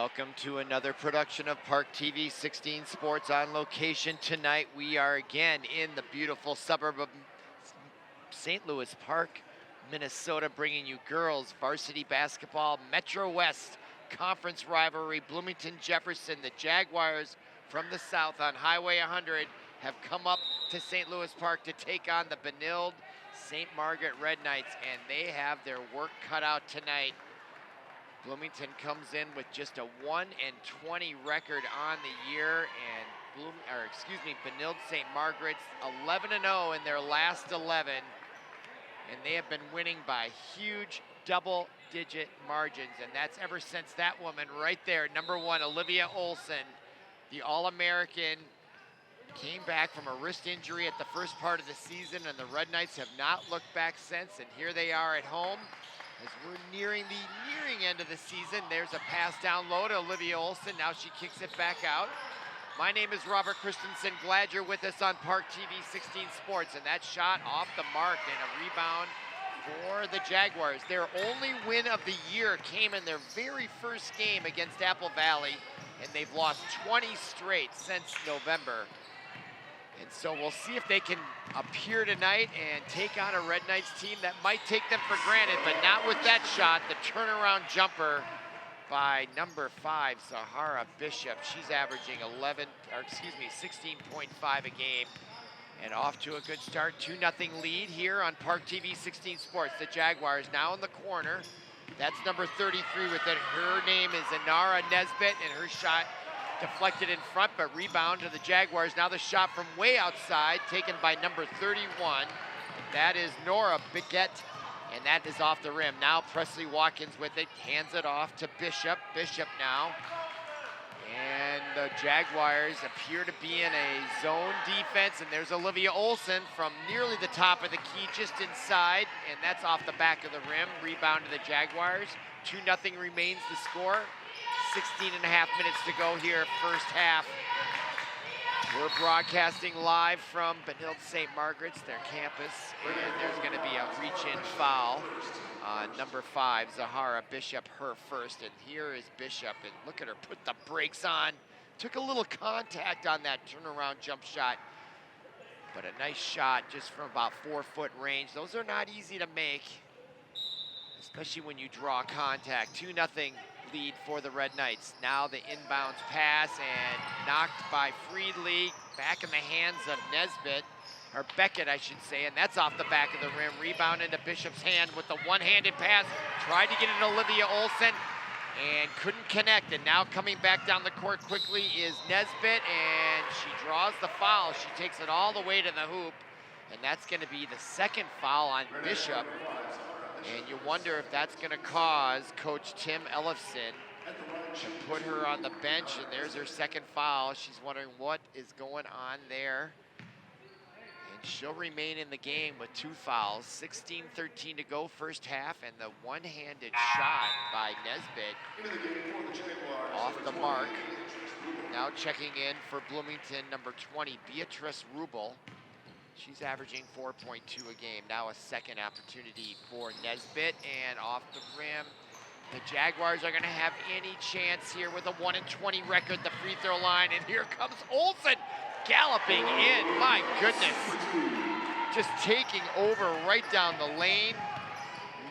Welcome to another production of ParkTV 16 Sports on location. Tonight we are again in the beautiful suburb of St. Louis Park, Minnesota, bringing you girls varsity basketball, Metro West conference rivalry. Bloomington Jefferson, the Jaguars from the south on Highway 100, have come up to St. Louis Park to take on the Benilde-St. Margaret Red Knights, and they have their work cut out tonight. Bloomington comes in with just a 1-20 record on the year, and Benilde St. Margaret's 11-0 in their last 11, and they have been winning by huge double-digit margins, and that's ever since that woman right there, number 1, Olivia Olson, the All-American, came back from a wrist injury at the first part of the season, and the Red Knights have not looked back since, and here they are at home. As we're nearing the end of the season, there's a pass down low to Olivia Olson. Now she kicks it back out. My name is Robert Christensen. Glad you're with us on ParkTV 16 Sports. And that shot off the mark and a rebound for the Jaguars. Their only win of the year came in their very first game against Apple Valley, and they've lost 20 straight since November. And so we'll see if they can appear tonight and take on a Red Knights team that might take them for granted, but not with that shot. The turnaround jumper by number 5, Zahara Bishop. She's averaging 16.5 a game, and off to a good start. 2-0 lead here on ParkTV 16 Sports. The Jaguars now in the corner. That's number 33 with it. Her name is Inara Nesbitt, and her shot deflected in front, but rebound to the Jaguars. Now the shot from way outside, taken by number 31. That is Nora Biggett, and that is off the rim. Now Presley Watkins with it, hands it off to Bishop. Bishop now. And the Jaguars appear to be in a zone defense, and there's Olivia Olson from nearly the top of the key, just inside, and that's off the back of the rim. Rebound to the Jaguars. 2-0 remains the score. 16.5 minutes to go here, first half. We're broadcasting live from Benilde St. Margaret's, their campus, and there's going to be a reach-in foul on number 5, Zahara Bishop, her first. And here is Bishop, and look at her put the brakes on. Took a little contact on that turnaround jump shot, but a nice shot just from about 4-foot range. Those are not easy to make, especially when you draw contact. 2-0 lead for the Red Knights. Now the inbounds pass, and knocked by Friedley, back in the hands of Nesbitt, or Beckett I should say, and that's off the back of the rim. Rebound into Bishop's hand with the one-handed pass. Tried to get it to Olivia Olson and couldn't connect, and now coming back down the court quickly is Nesbitt, and she draws the foul. She takes it all the way to the hoop, and that's going to be the second foul on Bishop. And you wonder if that's going to cause Coach Tim Ellefson to put her on the bench, and there's her second foul. She's wondering what is going on there. And she'll remain in the game with 2 fouls. 16:13 to go, first half, and the one-handed shot by Nesbitt off the mark. Now checking in for Bloomington, number 20, Beatrice Rubel. She's averaging 4.2 a game. Now a second opportunity for Nesbitt, and off the rim. The Jaguars are going to have any chance here with a 1-20 record, the free throw line, and here comes Olson galloping in. My goodness. Just taking over right down the lane,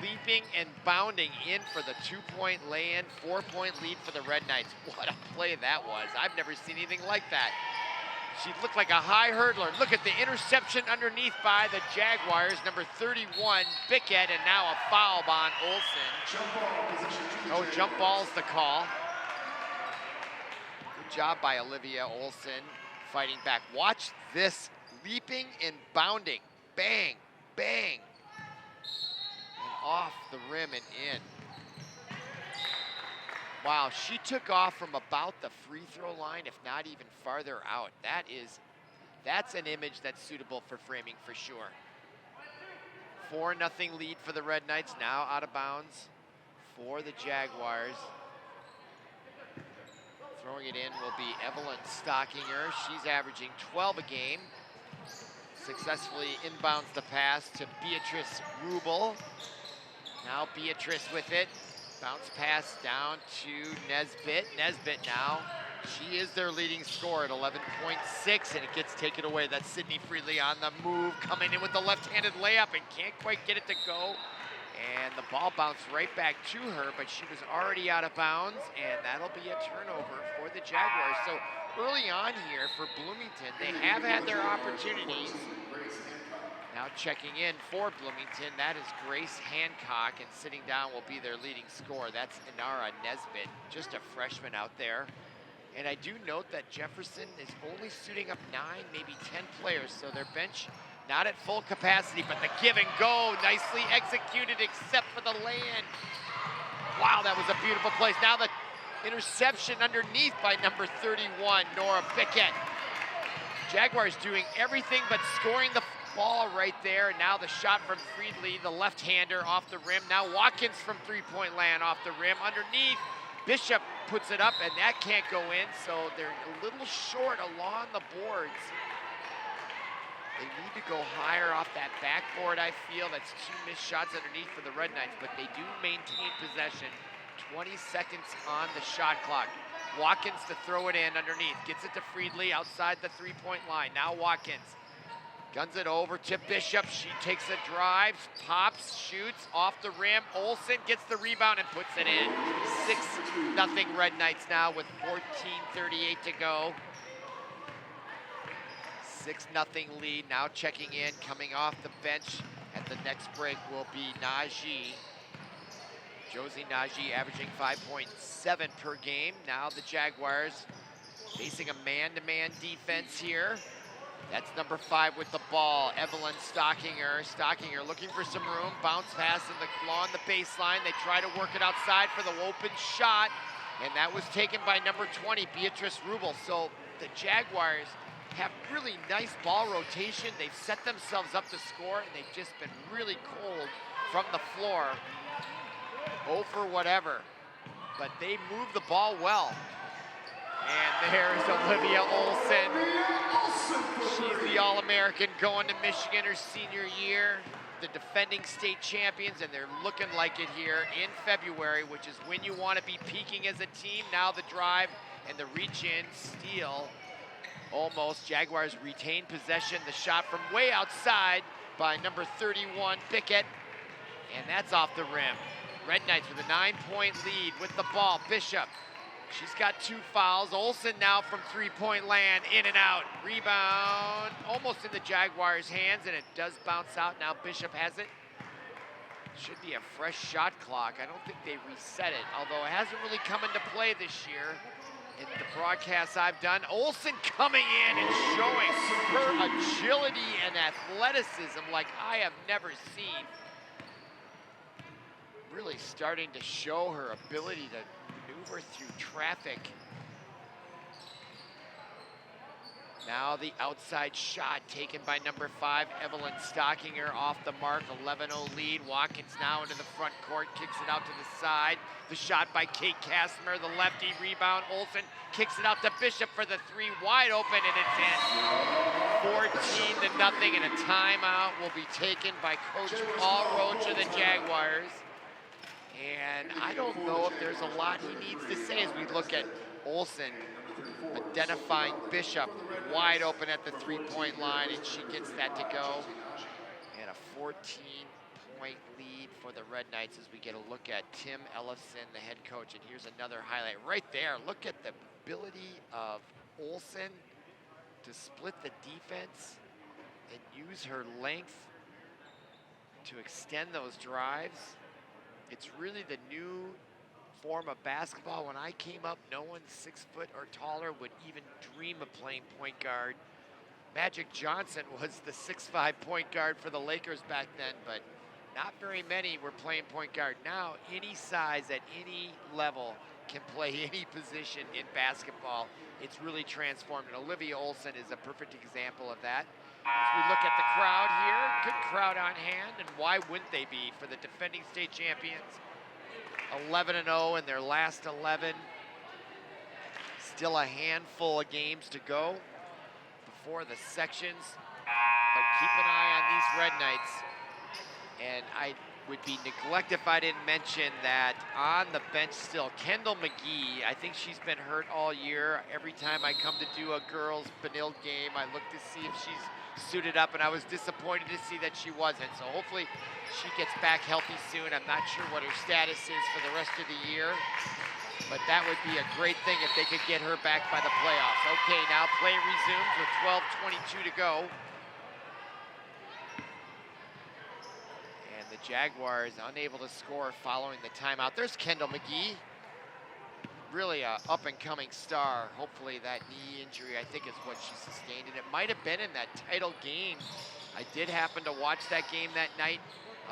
leaping and bounding in for the 2-point lay-in, 4-point lead for the Red Knights. What a play that was. I've never seen anything like that. She looked like a high hurdler. Look at the interception underneath by the Jaguars, number 31, Bickett, and now a foul on Olson. Oh, jump ball's the call. Good job by Olivia Olson fighting back. Watch this, leaping and bounding. Bang, bang. And off the rim and in. Wow, she took off from about the free throw line, if not even farther out. That's an image that's suitable for framing for sure. 4-0 lead for the Red Knights, now out of bounds for the Jaguars. Throwing it in will be Evelyn Stockinger. She's averaging 12 a game. Successfully inbounds the pass to Beatrice Rubel. Now Beatrice with it. Bounce pass down to Nesbitt. Nesbitt now, she is their leading scorer at 11.6, and it gets taken away. That's Sydney Freely on the move, coming in with the left-handed layup and can't quite get it to go. And the ball bounced right back to her, but she was already out of bounds, and that'll be a turnover for the Jaguars. So early on here for Bloomington, they have had their opportunities. Now checking in for Bloomington, that is Grace Hancock, and sitting down will be their leading scorer. That's Inara Nesbitt, just a freshman out there. And I do note that Jefferson is only suiting up 9, maybe 10 players, so their bench not at full capacity, but the give and go, nicely executed except for the lay-in. Wow, that was a beautiful place. Now the interception underneath by number 31, Nora Pickett. Jaguars doing everything but scoring the ball right there. Now the shot from Freedley, the left-hander off the rim. Now Watkins from three-point land off the rim. Underneath, Bishop puts it up, and that can't go in, so they're a little short along the boards. They need to go higher off that backboard, I feel. That's 2 missed shots underneath for the Red Knights, but they do maintain possession. 20 seconds on the shot clock. Watkins to throw it in underneath. Gets it to Freedley outside the three-point line. Now Watkins guns it over to Bishop. She takes a drive, pops, shoots off the rim. Olsen gets the rebound and puts it in. 6-0 Red Knights now with 14:38 to go. 6-0 lead. Now checking in, coming off the bench at the next break will be Najee. Josie Najee averaging 5.7 per game. Now the Jaguars facing a man-to-man defense here. That's number 5 with the ball, Evelyn Stockinger. Stockinger looking for some room. Bounce pass along the baseline. They try to work it outside for the open shot, and that was taken by number 20, Beatrice Rubel. So the Jaguars have really nice ball rotation. They've set themselves up to score, and they've just been really cold from the floor. 0 for whatever, but they move the ball well. And there's Olivia Olsen. She's the All-American going to Michigan her senior year. The defending state champions, and they're looking like it here in February, which is when you want to be peaking as a team. Now the drive and the reach-in steal. Almost. Jaguars retain possession. The shot from way outside by number 31, Pickett. And that's off the rim. Red Knights with a 9-point lead with the ball. Bishop. She's got 2 fouls. Olsen now from three-point land, in and out. Rebound almost in the Jaguars' hands, and it does bounce out. Now Bishop has it. Should be a fresh shot clock. I don't think they reset it, although it hasn't really come into play this year in the broadcasts I've done. Olsen coming in and showing her agility and athleticism like I have never seen. Really starting to show her ability to maneuver through traffic. Now the outside shot taken by number 5, Evelyn Stockinger off the mark. 11-0 lead. Watkins now into the front court, kicks it out to the side. The shot by Kate Kastner, the lefty. Rebound, Olsen kicks it out to Bishop for the 3, wide open, and it's in. 14-0, and a timeout will be taken by Coach Paul Roach of the Jaguars. And I don't know if there's a lot he needs to say as we look at Olsen identifying Bishop wide open at the three-point line, and she gets that to go. And a 14-point lead for the Red Knights as we get a look at Tim Ellison, the head coach. And here's another highlight right there. Look at the ability of Olsen to split the defense and use her length to extend those drives. It's really the new form of basketball. When I came up, no one 6 foot or taller would even dream of playing point guard. Magic Johnson was the 6'5" point guard for the Lakers back then, but not very many were playing point guard. Now, any size at any level can play any position in basketball. It's really transformed, and Olivia Olsen is a perfect example of that. As we look at the crowd here, good crowd on hand, and why wouldn't they be for the defending state champions? 11-0 in their last 11. Still a handful of games to go before the sections, but keep an eye on these Red Knights. And I would be neglect if I didn't mention that on the bench still, Kendall McGee. I think she's been hurt all year. Every time I come to do a girls Benilde game, I look to see if she's suited up, and I was disappointed to see that she wasn't. So hopefully she gets back healthy soon. I'm not sure what her status is for the rest of the year, but that would be a great thing if they could get her back by the playoffs. Okay, now play resumes with 12:22 to go. The Jaguars unable to score following the timeout. There's Kendall McGee, really a up-and-coming star. Hopefully that knee injury, I think, is what she sustained, and it might have been in that title game. I did happen to watch that game that night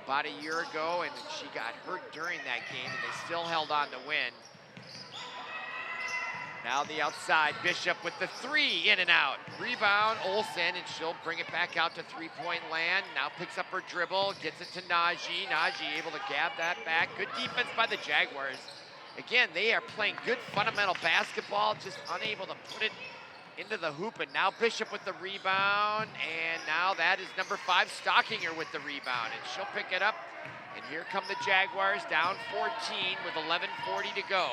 about a year ago, and she got hurt during that game, and they still held on to win. Now the outside, Bishop with the three, in and out. Rebound, Olsen, and she'll bring it back out to three-point land. Now picks up her dribble, gets it to Najee. Najee able to gab that back. Good defense by the Jaguars. Again, they are playing good fundamental basketball, just unable to put it into the hoop. And now Bishop with the rebound, and now that is number 5, Stockinger with the rebound, and she'll pick it up. And here come the Jaguars, down 14 with 11:40 to go.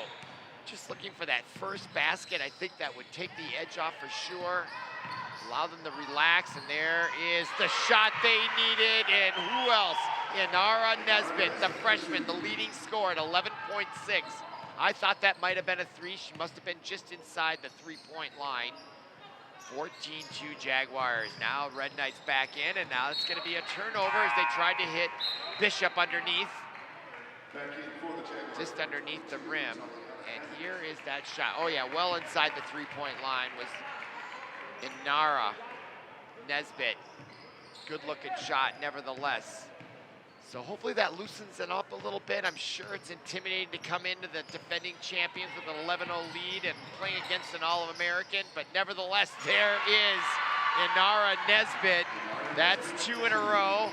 Just looking for that first basket. I think that would take the edge off for sure. Allow them to relax, and there is the shot they needed. And who else? Inara Nesbitt, the freshman, the leading scorer at 11.6. I thought that might have been a 3. She must have been just inside the 3-point line. 14-2 Jaguars. Now Red Knights back in, and now it's going to be a turnover as they tried to hit Bishop underneath. Just underneath the rim. And here is that shot. Oh yeah, well inside the 3-point line was Inara Nesbitt. Good looking shot nevertheless. So hopefully that loosens it up a little bit. I'm sure it's intimidating to come into the defending champions with an 11-0 lead and playing against an All-American, but nevertheless, there is Inara Nesbitt. That's 2 in a row.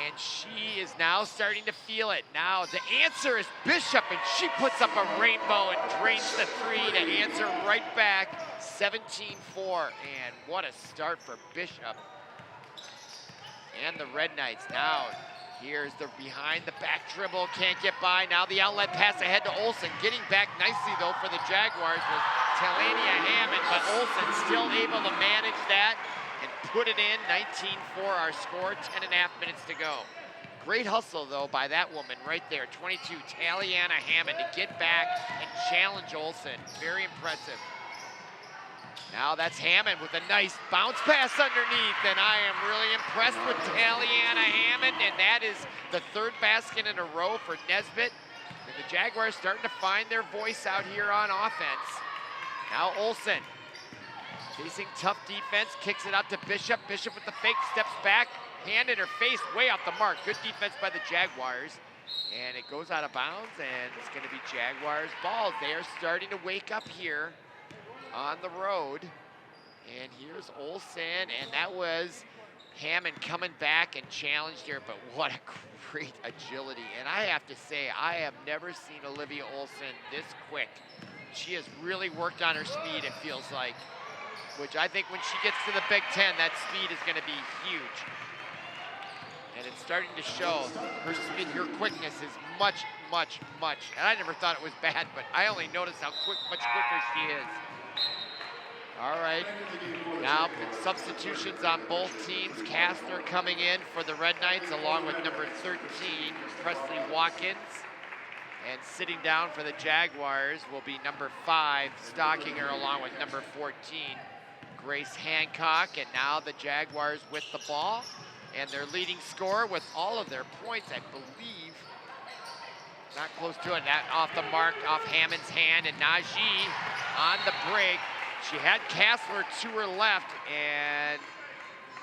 And she is now starting to feel it. Now the answer is Bishop, and she puts up a rainbow and drains the 3 to answer right back. 17-4, and what a start for Bishop. And the Red Knights now, here's the behind the back dribble, can't get by. Now the outlet pass ahead to Olsen. Getting back nicely though for the Jaguars was Talania Hammond, but Olsen still able to manage that and put it in. 19-4 our score, 10.5 minutes to go. Great hustle though by that woman right there, 22, Taliana Hammond, to get back and challenge Olsen. Very impressive. Now that's Hammond with a nice bounce pass underneath, and I am really impressed with Taliana Hammond, and that is the 3rd basket in a row for Nesbitt. And the Jaguars starting to find their voice out here on offense. Now Olsen, facing tough defense, kicks it out to Bishop. Bishop with the fake, steps back, hand in her face, way off the mark. Good defense by the Jaguars. And it goes out of bounds, and it's gonna be Jaguars ball. They are starting to wake up here on the road. And here's Olsen, and that was Hammond coming back and challenged her, but what a great agility. And I have to say, I have never seen Olivia Olsen this quick. She has really worked on her speed, it feels like, which I think when she gets to the Big Ten, that speed is gonna be huge. And it's starting to show. Her speed, her quickness is much, and I never thought it was bad, but I only noticed how much quicker she is. All right, now substitutions on both teams. Kastner coming in for the Red Knights along with number 13, Presley Watkins. And sitting down for the Jaguars will be number 5, Stockinger, along with number 14, Grace Hancock. And now the Jaguars with the ball and their leading scorer with all of their points, I believe. Not close to it, that off the mark, off Hammond's hand, and Najee on the break. She had Kastler to her left, and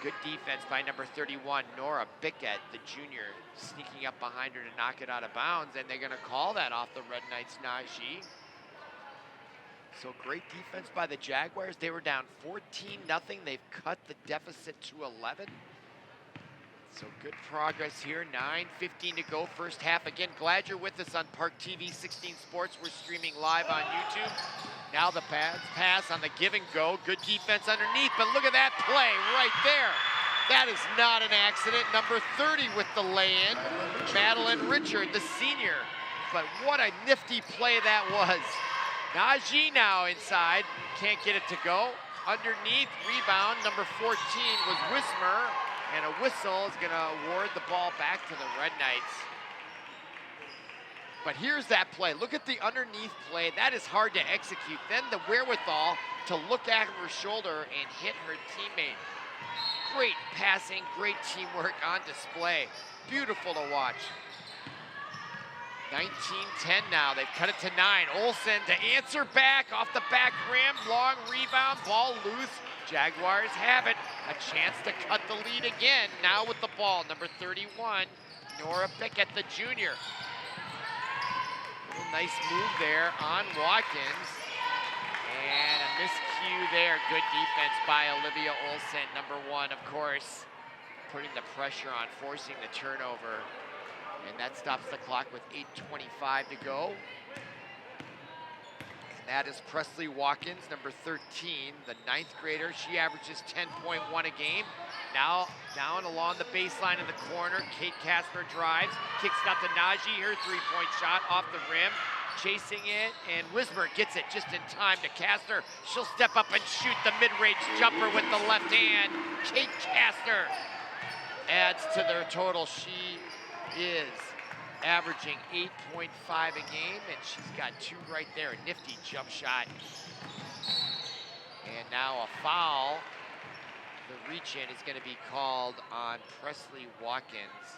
good defense by number 31, Nora Bickett, the junior, sneaking up behind her to knock it out of bounds, and they're gonna call that off the Red Knights' Najee. So great defense by the Jaguars. They were down 14-0. They've cut the deficit to 11. So good progress here, 9:15 to go, first half. Again, glad you're with us on ParkTV 16 Sports. We're streaming live on YouTube. Now the pass on the give and go. Good defense underneath, but look at that play right there. That is not an accident. Number 30 with the lay-in, Madeline Richard, the senior. But what a nifty play that was. Najee now inside, can't get it to go. Underneath, rebound, number 14 was Wismer, and a whistle is gonna award the ball back to the Red Knights. But here's that play. Look at the underneath play. That is hard to execute. Then the wherewithal to look at her shoulder and hit her teammate. Great passing, great teamwork on display. Beautiful to watch. 19-10 now. They've cut it to 9. Olsen to answer back off the back rim. Long rebound, ball loose. Jaguars have it. A chance to cut the lead again. Now with the ball, number 31, Nora Pickett, the junior. Nice move there on Watkins. And a miscue there. Good defense by Olivia Olsen, number 1, of course. Putting the pressure on, forcing the turnover. And that stops the clock with 8:25 to go. And that is Presley Watkins, number 13, the 9th grader. She averages 10.1 a game. Now down along the baseline in the corner, Kate Casper drives, kicks it out to Najee, her three-point shot off the rim, chasing it, and Wismer gets it just in time to Casper. She'll step up and shoot the mid-range jumper with the left hand. Kate Casper adds to their total. She is averaging 8.5 a game, and she's got 2 right there. A nifty jump shot. And now a foul. The reach-in is going to be called on Presley Watkins.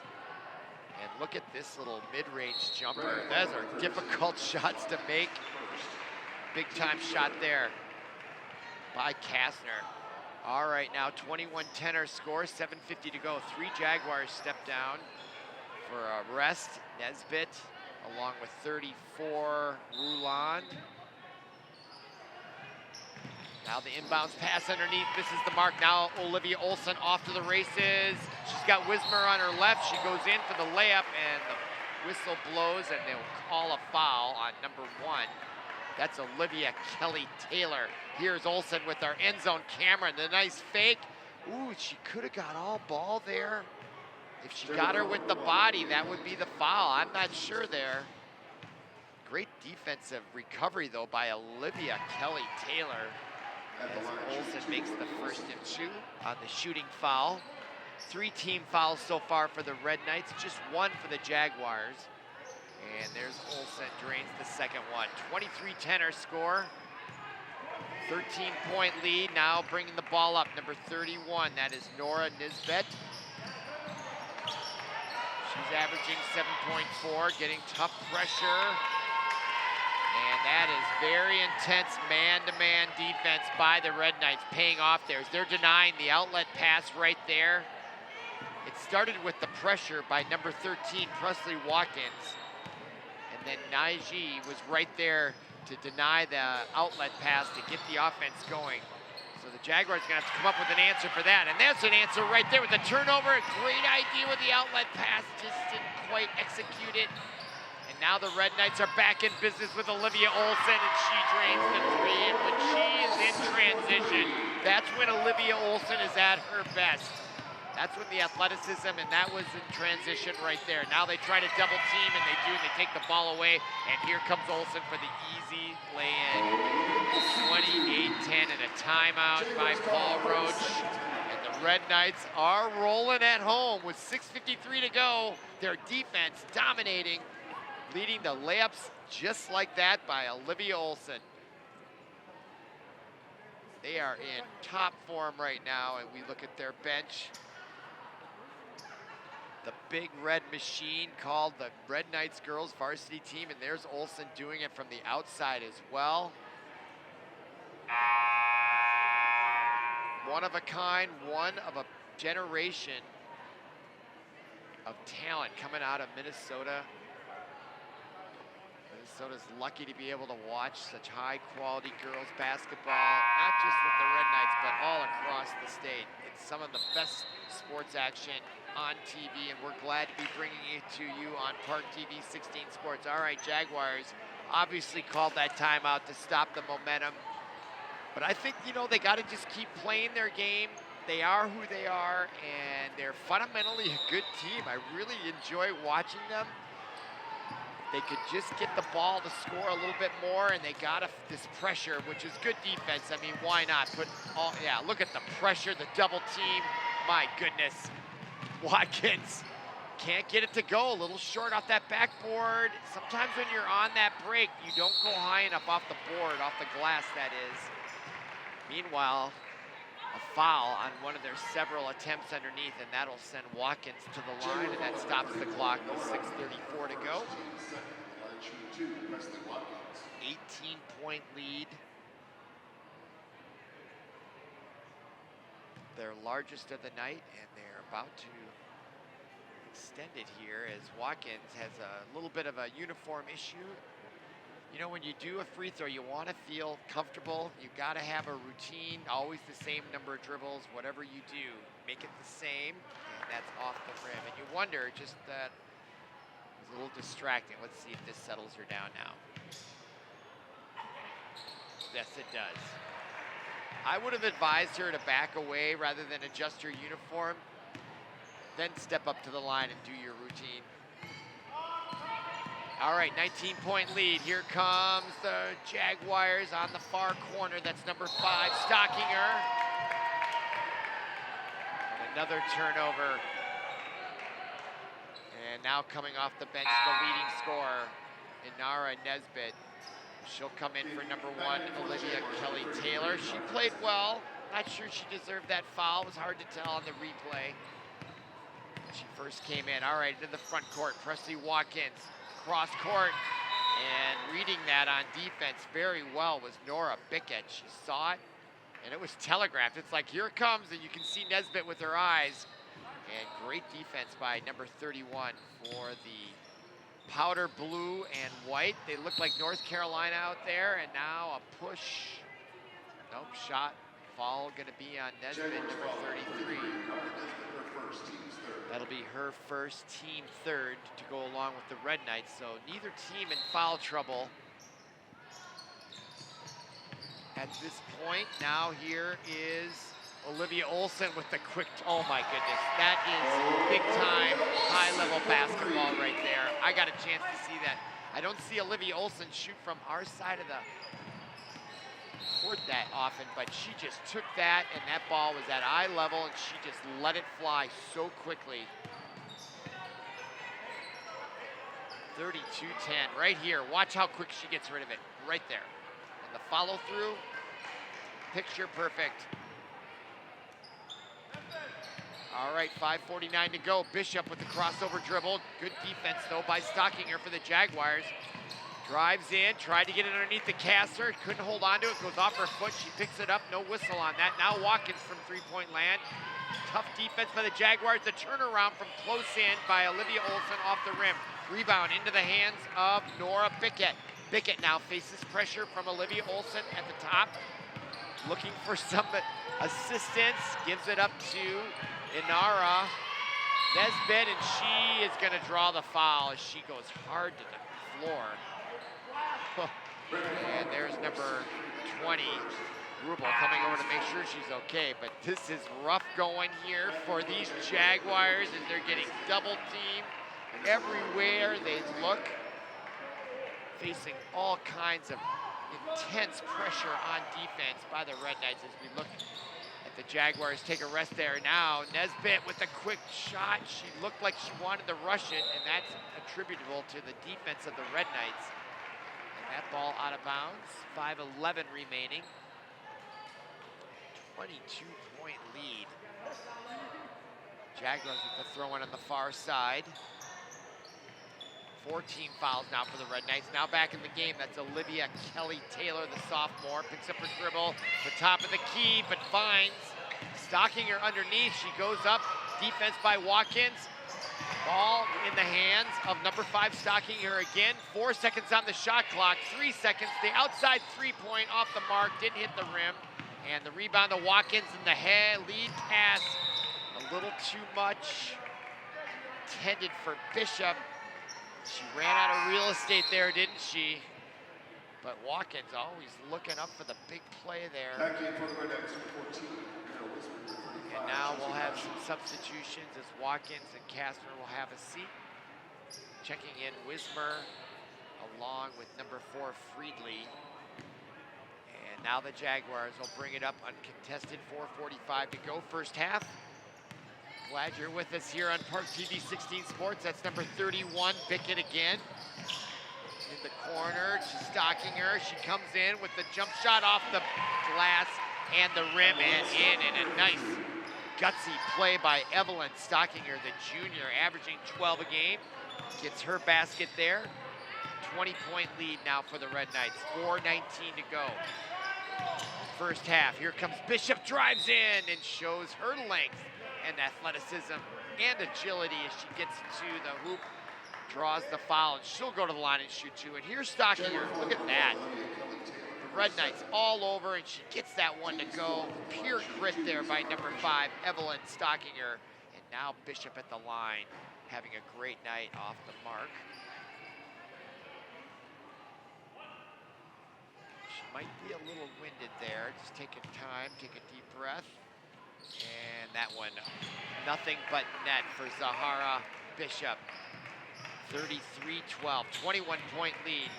And look at this little mid-range jumper. Those are difficult shots to make. Big-time shot there by Kastner. All right, now 21-10 our score, 7:50 to go. 3 Jaguars step down for a rest. Nesbitt, along with 34, Rouland. Now the inbounds pass underneath. This is the mark. Now Olivia Olsen off to the races. She's got Wismer on her left. She goes in for the layup, and the whistle blows, and they'll call a foul on number 1. That's Olivia Kelly-Taylor. Here's Olsen with our end zone camera. The nice fake. Ooh, she could have got all ball there. If she got her with the body, that would be the foul. I'm not sure there. Great defensive recovery, though, by Olivia Kelly-Taylor. As Olsen makes the first and 2 on the shooting foul. 3 team fouls so far for the Red Knights, just 1 for the Jaguars. And there's Olsen, drains the second one. 23-10 our score. 13-point lead, now bringing the ball up, number 31, that is Nora Nisbet. She's averaging 7.4, getting tough pressure. And that is very intense man-to-man defense by the Red Knights, paying off there. They're denying the outlet pass right there. It started with the pressure by number 13, Presley Watkins. And then Najee was right there to deny the outlet pass to get the offense going. So the Jaguars are gonna have to come up with an answer for that. And there's an answer right there with the turnover. A great idea with the outlet pass, just didn't quite execute it. And now the Red Knights are back in business with Olivia Olsen, and she drains the 3. And when she is in transition, that's when Olivia Olsen is at her best. That's when the athleticism, and that was in transition right there. Now they try to double team, and they do, and they take the ball away. And here comes Olsen for the easy lay-in. 28-10 and a timeout by Paul Roach. And the Red Knights are rolling at home with 6:53 to go. Their defense dominating, leading the layups just like that by Olivia Olsen. They are in top form right now, and we look at their bench. The big red machine called the Red Knights girls varsity team, and there's Olsen doing it from the outside as well. One of a kind, one of a generation of talent coming out of Minnesota. Minnesota's lucky to be able to watch such high quality girls basketball, not just with the Red Knights, but all across the state. It's some of the best sports action on TV, and we're glad to be bringing it to you on ParkTV 16 Sports. All right, Jaguars obviously called that timeout to stop the momentum, but I think, you know, they got to just keep playing their game. they are who they are, and they're fundamentally a good team. I really enjoy watching them. They could just get the ball to score a little bit more, and they got this pressure, which is good defense. I mean, why not? Yeah, look at the pressure, the double team. My goodness. Watkins can't get it to go. A little short off that backboard. Sometimes when you're on that break, you don't go high enough off the board, off the glass, that is. Meanwhile, a foul on one of their several attempts underneath, and that'll send Watkins to the line, and that stops the clock with 6:34 to go. 18-point lead. Their largest of the night, and they're about to extend it here as Watkins has a little bit of a uniform issue. You know, when you do a free throw, you want to feel comfortable. You got to have a routine, always the same number of dribbles, whatever you do, make it the same, and that's off the rim. And you wonder, just that it's a little distracting. Let's see if this settles her down now. Yes, it does. I would have advised her to back away rather than adjust her uniform, then step up to the line and do your routine. All right, 19-point lead. Here comes the Jaguars on the far corner. That's number 5, Stockinger. And another turnover. And now coming off the bench, the leading scorer, Inara Nesbitt. She'll come in for number 1, Olivia Kelly-Taylor. She played well. Not sure she deserved that foul. It was hard to tell on the replay. She first came in. All right, into the front court. Presley Watkins. Cross court, and reading that on defense very well was Nora Bickett. She saw it, and it was telegraphed. It's like, here it comes, and you can see Nesbitt with her eyes. And great defense by number 31 for the powder blue and white. They look like North Carolina out there, and now a push. Nope, shot. Fall gonna be on Nesbitt, number 33. That'll be her first team third to go along with the Red Knights, so neither team in foul trouble at this point. Now here is Olivia Olson with the quick, oh my goodness, that is big time, high level basketball right there. I got a chance to see that. I don't see Olivia Olson shoot from our side of the court that often, but she just took that, and that ball was at eye level, and she just let it fly so quickly. 32-10 right here. Watch how quick she gets rid of it, right there. And the follow through, picture perfect. All right, 5:49 to go. Bishop with the crossover dribble. Good defense though by Stockinger for the Jaguars. Drives in, tried to get it underneath the caster, couldn't hold on to it, goes off her foot, she picks it up, no whistle on that. Now Watkins from three-point land. Tough defense by the Jaguars, the turnaround from close in by Olivia Olson off the rim. Rebound into the hands of Nora Bickett. Bickett now faces pressure from Olivia Olson at the top. Looking for some assistance, gives it up to Inara Nesbitt, and she is gonna draw the foul as she goes hard to the floor. And there's number 20, Rubel, coming over to make sure she's okay. But this is rough going here for these Jaguars as they're getting double teamed everywhere they look. Facing all kinds of intense pressure on defense by the Red Knights as we look at the Jaguars take a rest there. Now Nesbitt with a quick shot. She looked like she wanted to rush it, and that's attributable to the defense of the Red Knights. That ball out of bounds, 5:11 remaining. 22-point lead. Jaguars with the throw-in on the far side. 14 fouls now for the Red Knights. Now back in the game, that's Olivia Kelly-Taylor, the sophomore. Picks up her dribble, the top of the key, but finds Stockinger underneath. She goes up, defense by Watkins. Ball in the hands of number 5, Stockinger again. 4 seconds on the shot clock, 3 seconds. The outside three-point off the mark, didn't hit the rim. And the rebound to Watkins in the head, lead pass. A little too much intended for Bishop. She ran out of real estate there, didn't she? But Watkins always looking up for the big play there. And have some substitutions as Watkins and Kastner will have a seat. Checking in Wismer along with number 4, Friedli. And now the Jaguars will bring it up uncontested, 4:45 to go, first half. Glad you're with us here on ParkTV 16 Sports. That's number 31, Bickett again. In the corner, she's stalking her. She comes in with the jump shot off the glass and the rim and in, and a nice gutsy play by Evelyn Stockinger, the junior, averaging 12 a game. Gets her basket there. 20-point lead now for the Red Knights, 4:19 to go. First half, here comes Bishop, drives in and shows her length and athleticism and agility as she gets to the hoop, draws the foul, and she'll go to the line and shoot two. And here's Stockinger, look at that. The Red Knights all over, and she gets that one to go. Pure grit there by number 5, Evelyn Stockinger. And now Bishop at the line, having a great night off the mark. She might be a little winded there, just taking time, take a deep breath. And that one, nothing but net for Zahara Bishop. 33-12, 21-point lead.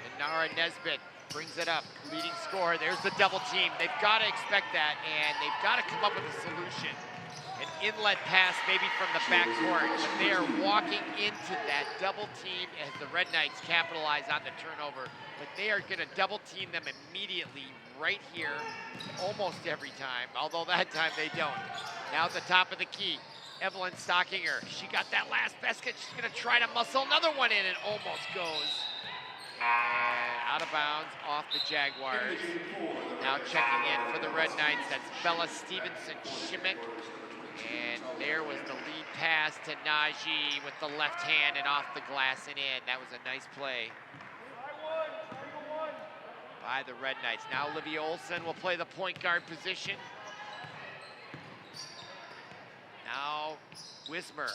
And Nara Nesbitt brings it up, leading scorer. There's the double team. They've got to expect that, and they've got to come up with a solution. An inlet pass maybe from the backcourt, but they are walking into that double team as the Red Knights capitalize on the turnover. But they are going to double team them immediately right here, almost every time, although that time they don't. Now at the top of the key, Evelyn Stockinger. She got that last basket. She's going to try to muscle another one in, and almost goes. And out of bounds off the Jaguars. Now checking in for the Red Knights, that's Bella Stevenson-Schimmick. And there was the lead pass to Najee with the left hand and off the glass and in. That was a nice play by the Red Knights. Now Olivia Olson will play the point guard position. Now Wismer.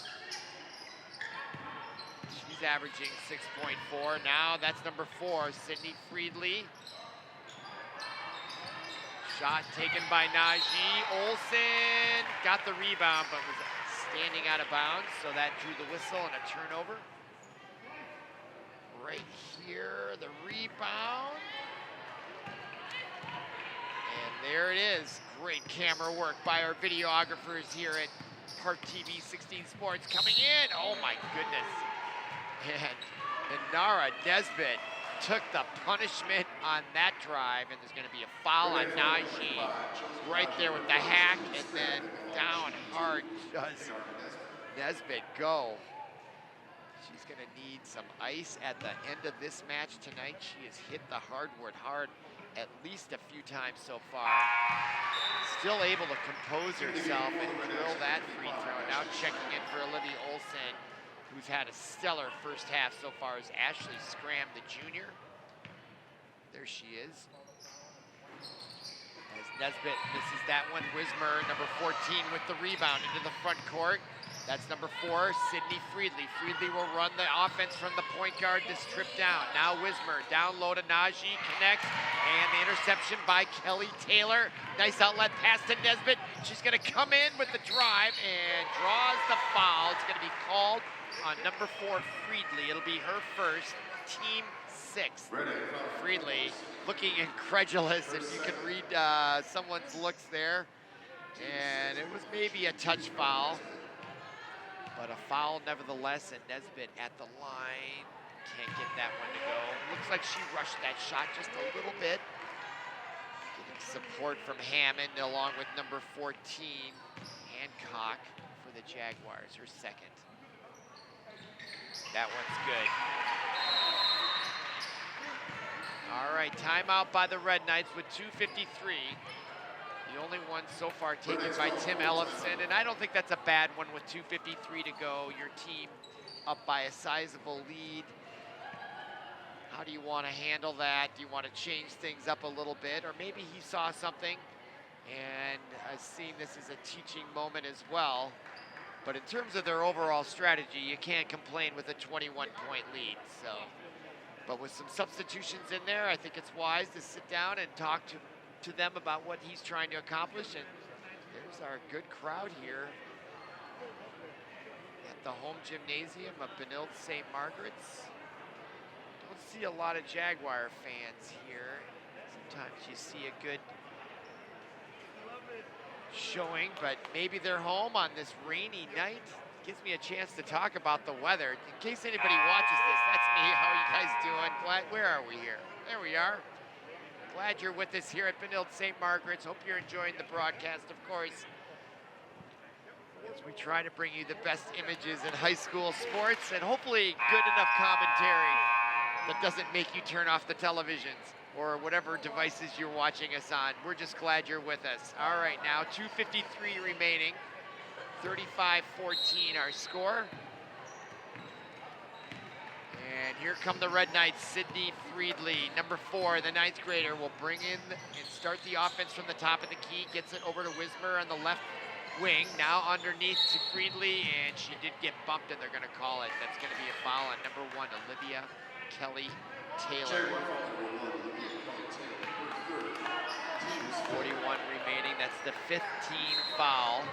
She's averaging 6.4. Now that's number 4, Sydney Friedli. Shot taken by Najee. Olson got the rebound, but was standing out of bounds, so that drew the whistle and a turnover. Right here, the rebound. And there it is. Great camera work by our videographers here at ParkTV 16 Sports coming in. Oh my goodness. And Nara Nesbitt took the punishment on that drive, and there's going to be a foul on Najee right there with the hack, and then down hard does Nesbitt go. She's going to need some ice at the end of this match tonight. She has hit the hardwood hard at least a few times so far. Still able to compose herself and drill that free throw. Now checking in for Olivia Olson, who's had a stellar first half so far, is Ashley Scram, the junior. There she is. As Nesbitt misses that one, Wismer, number 14, with the rebound into the front court. That's number 4, Sydney Friedli. Friedli will run the offense from the point guard this trip down. Now Wismer, down low to Najee, connects, and the interception by Kelly Taylor. Nice outlet pass to Nesbitt. She's gonna come in with the drive and draws the foul. It's gonna be called on number 4, Friedli. It'll be her first, team 6. Friedli looking incredulous, if you can read someone's looks there. And it was maybe a touch foul, but a foul nevertheless, and Nesbitt at the line. Can't get that one to go. Looks like she rushed that shot just a little bit. Getting support from Hammond along with number 14, Hancock, for the Jaguars, her second. That one's good. All right, timeout by the Red Knights with 2:53. The only one so far taken by Tim Ellefson, and I don't think that's a bad one with 2:53 to go. Your team up by a sizable lead. How do you want to handle that? Do you want to change things up a little bit? Or maybe he saw something and has seen this as a teaching moment as well. But in terms of their overall strategy, you can't complain with a 21-point lead. So, but with some substitutions in there, I think it's wise to sit down and talk to them about what he's trying to accomplish. And there's are a good crowd here at the home gymnasium of Benilde-St. Margaret's. Don't see a lot of Jaguar fans here. Sometimes you see a good showing, but maybe they're home on this rainy night. Gives me a chance to talk about the weather. In case anybody watches this, that's me. How are you guys doing? Where are we here? There we are. Glad you're with us here at Benilde-St. Margaret's. Hope you're enjoying the broadcast, of course, as we try to bring you the best images in high school sports and hopefully good enough commentary that doesn't make you turn off the televisions or whatever devices you're watching us on. We're just glad you're with us. All right, now 2:53 remaining. 35-14 our score. And here come the Red Knights. Sydney Friedley, number 4, the 9th grader, will bring in and start the offense from the top of the key. Gets it over to Wismer on the left wing. Now underneath to Friedley, and she did get bumped, and they're going to call it. That's going to be a foul on number 1, Olivia Kelly Taylor. 2:41 remaining. That's the 5th team foul.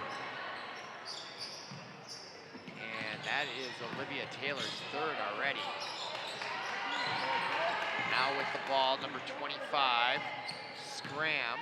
And that is Olivia Taylor's 3rd already. Now with the ball, number 25, Scram.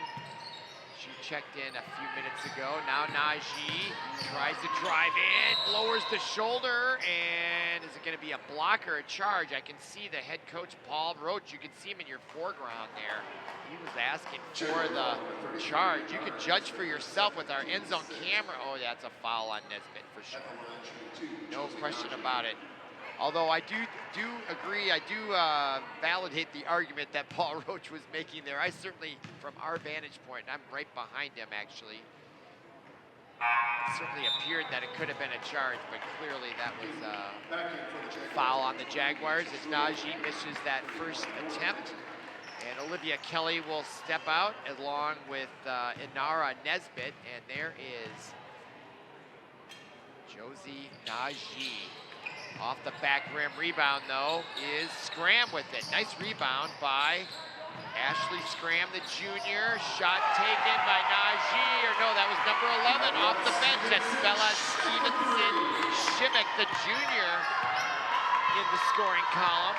She checked in a few minutes ago. Now Najee tries to drive in, lowers the shoulder, and is it going to be a block or a charge? I can see the head coach, Paul Roach. You can see him in your foreground there. He was asking for the charge. You can judge for yourself with our end zone camera. Oh, that's a foul on Nesbitt for sure. No question about it. Although I do agree, I do validate the argument that Paul Roach was making there. I certainly, from our vantage point, I'm right behind him actually, it certainly appeared that it could have been a charge, but clearly that was a foul on the Jaguars as Najee misses that first attempt. And Olivia Kelly will step out along with Inara Nesbitt, and there is Josie Najee. Off the back rim rebound, though, is Scram with it. Nice rebound by Ashley Scram, the junior. Shot taken by Najee, or no, that was number 11 off the bench. That's Bella Stevenson-Shimmick, the junior, in the scoring column.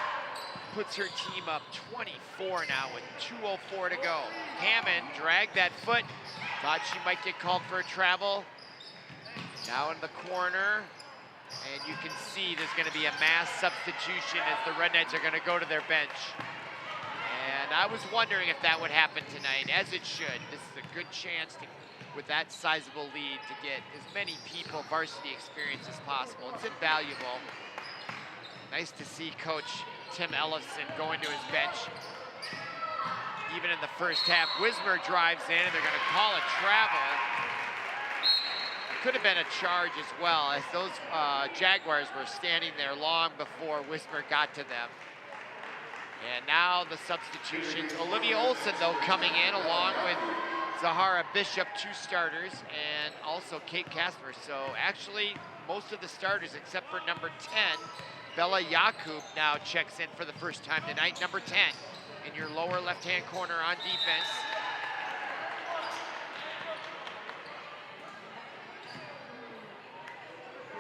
Puts her team up 24 now with 2:04 to go. Hammond dragged that foot. Thought she might get called for a travel. Now in the corner. And you can see there's going to be a mass substitution as the Red Knights are going to go to their bench. And I was wondering if that would happen tonight, as it should. This is a good chance to, with that sizable lead, to get as many people varsity experience as possible. It's invaluable. Nice to see Coach Tim Ellison going to his bench. Even in the first half, Wismer drives in, and they're going to call a travel. Could have been a charge as well, as those Jaguars were standing there long before Wismer got to them. And now the substitutions. Olivia Olson, though, coming in along with Zahara Bishop, 2 starters, and also Kate Casper. So actually, most of the starters, except for number 10, Bella Yakub, now checks in for the first time tonight. Number 10 in your lower left-hand corner on defense.